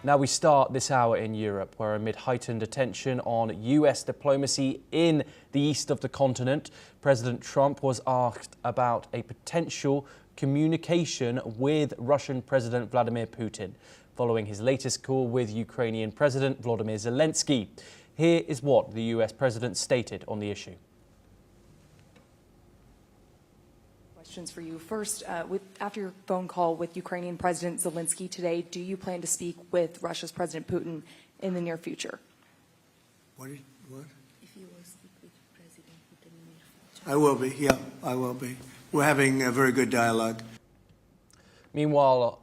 Now we start this hour in Europe, where amid heightened attention on US diplomacy in the east of the continent, President Trump was asked about a potential communication with Russian President Vladimir Putin, following his latest call with Ukrainian President Volodymyr Zelensky. Here is what the US president stated on the issue. Questions for you. First, after your phone call with Ukrainian President Zelensky today, do you plan to speak with Russia's President Putin in the near future? What? If you will speak with President Putin in the near future. I will be, yeah, I will be. We're having a very good dialogue. Meanwhile,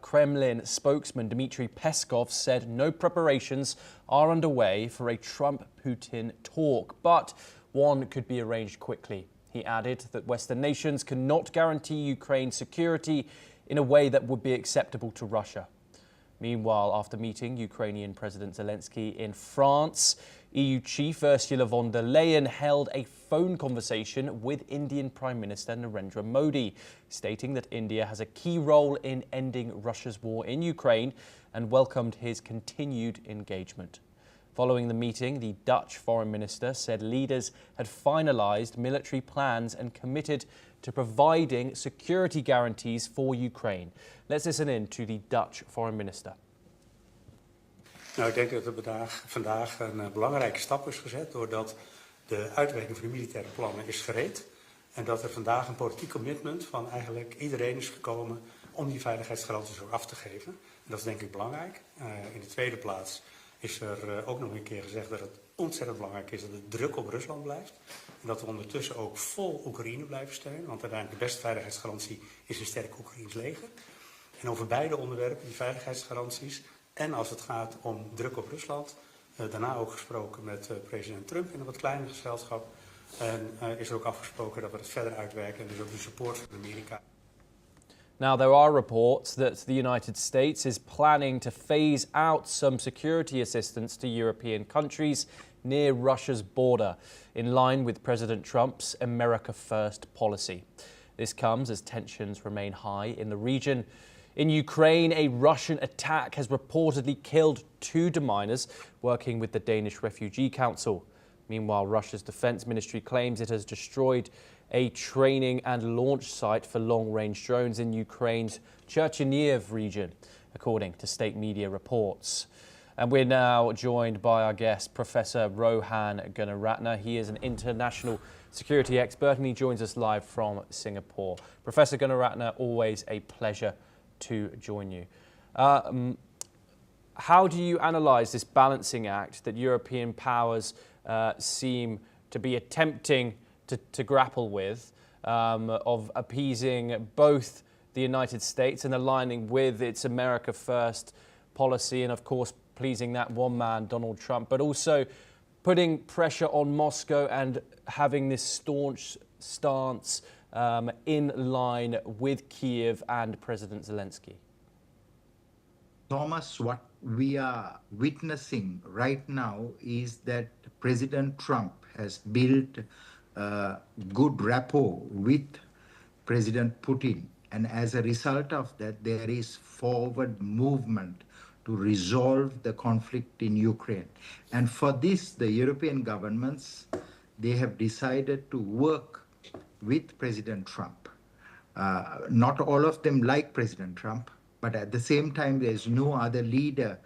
Kremlin spokesman Dmitry Peskov said no preparations are underway for a Trump-Putin talk, but one could be arranged quickly. He added that Western nations cannot guarantee Ukraine's security in a way that would be acceptable to Russia. Meanwhile, after meeting Ukrainian President Zelensky in France, EU Chief Ursula von der Leyen held a phone conversation with Indian Prime Minister Narendra Modi, stating that India has a key role in ending Russia's war in Ukraine and welcomed his continued engagement. Following the meeting, the Dutch foreign minister said leaders had finalized military plans and committed to providing security guarantees for Ukraine. Let's listen in to the Dutch foreign minister. Nou, ik denk dat er vandaag een belangrijke stap is gezet doordat de uitwerking van de militaire plannen is gereed. En dat er vandaag een politiek commitment van eigenlijk iedereen is gekomen om die veiligheidsgaranties ook af te geven. En dat is denk ik belangrijk. In de tweede plaats is er ook nog een keer gezegd dat het ontzettend belangrijk is dat de druk op Rusland blijft. En dat we ondertussen ook vol Oekraïne blijven steunen. Want uiteindelijk de beste veiligheidsgarantie is een sterk Oekraïns leger. En over beide onderwerpen, die veiligheidsgaranties en als het gaat om druk op Rusland, daarna ook gesproken met president Trump in een wat kleiner gezelschap. En is er ook afgesproken dat we het verder uitwerken en dus ook de support van Amerika. Now, there are reports that the United States is planning to phase out some security assistance to European countries near Russia's border, in line with President Trump's America First policy. This comes as tensions remain high in the region. In Ukraine, a Russian attack has reportedly killed 2 deminers working with the Danish Refugee Council. Meanwhile, Russia's defense ministry claims it has destroyed a training and launch site for long-range drones in Ukraine's Chernihiv region, according to state media reports. And we're now joined by our guest, Professor Rohan Gunaratne. He is an international security expert and he joins us live from Singapore. Professor Gunaratne, always a pleasure to join you. How do you analyse this balancing act that European powers seem to be attempting to grapple with, of appeasing both the United States and aligning with its America First policy and, of course, pleasing that one man, Donald Trump, but also putting pressure on Moscow and having this staunch stance in line with Kiev and President Zelensky? Thomas, what we are witnessing right now is that President Trump has built good rapport with President Putin, and as a result of that, there is forward movement to resolve the conflict in Ukraine. And for this, the European governments, they have decided to work with President Trump. Not all of them like President Trump, but at the same time, there's no other leader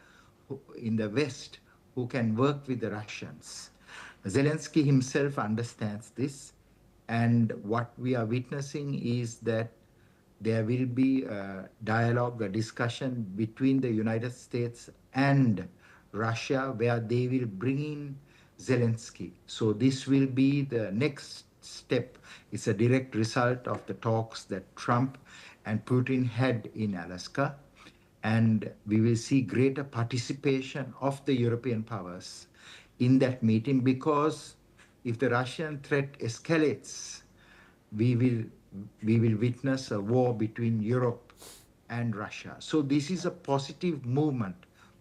in the West who can work with the Russians. Zelensky himself understands this, and what we are witnessing is that there will be a dialogue, a discussion between the United States and Russia where they will bring in Zelensky. So this will be the next step. It's a direct result of the talks that Trump and Putin had in Alaska, and we will see greater participation of the European powers in that meeting, because if the Russian threat escalates, we will witness a war between Europe and Russia. So this is a positive movement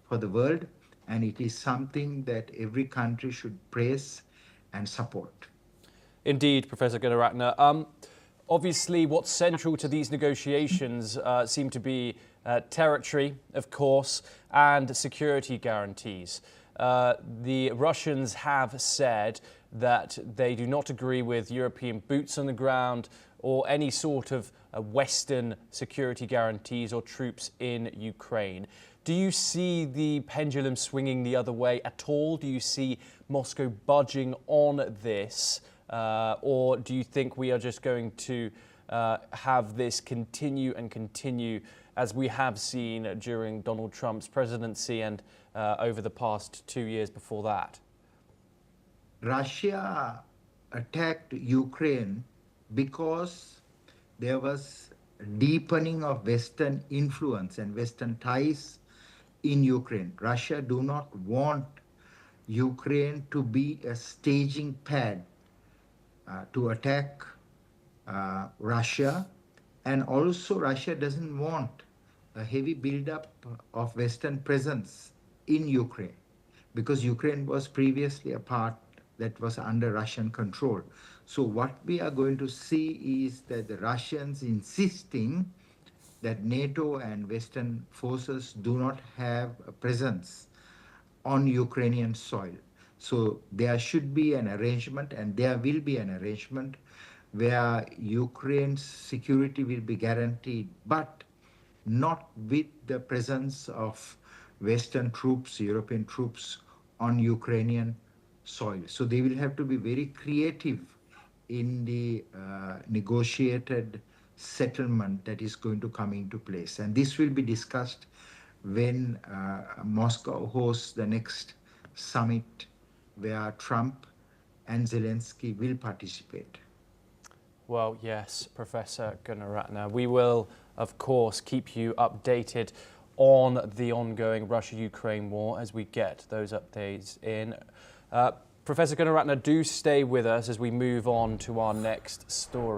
for the world, and it is something that every country should praise and support. Indeed, Professor Gunaratne. Obviously, what's central to these negotiations seem to be territory, of course, and security guarantees. The Russians have said that they do not agree with European boots on the ground or any sort of Western security guarantees or troops in Ukraine. Do you see the pendulum swinging the other way at all? Do you see Moscow budging on this? Or do you think we are just going to have this continue and continue as we have seen during Donald Trump's presidency and over the past 2 years before that? Russia attacked Ukraine because there was deepening of Western influence and Western ties in Ukraine. Russia do not want Ukraine to be a staging pad to attack Russia, and also Russia doesn't want a heavy buildup of Western presence in Ukraine, because Ukraine was previously a part that was under Russian control. So what we are going to see is that the Russians insisting that NATO and Western forces do not have a presence on Ukrainian soil. So there should be an arrangement, and there will be an arrangement where Ukraine's security will be guaranteed, but not with the presence of Western troops, European troops on Ukrainian soil. So they will have to be very creative in the negotiated settlement that is going to come into place. And this will be discussed when Moscow hosts the next summit where Trump and Zelensky will participate. Well, yes, Professor Gunaratne. We will, of course, keep you updated on the ongoing Russia-Ukraine war as we get those updates in. Professor Gunaratne, do stay with us as we move on to our next story.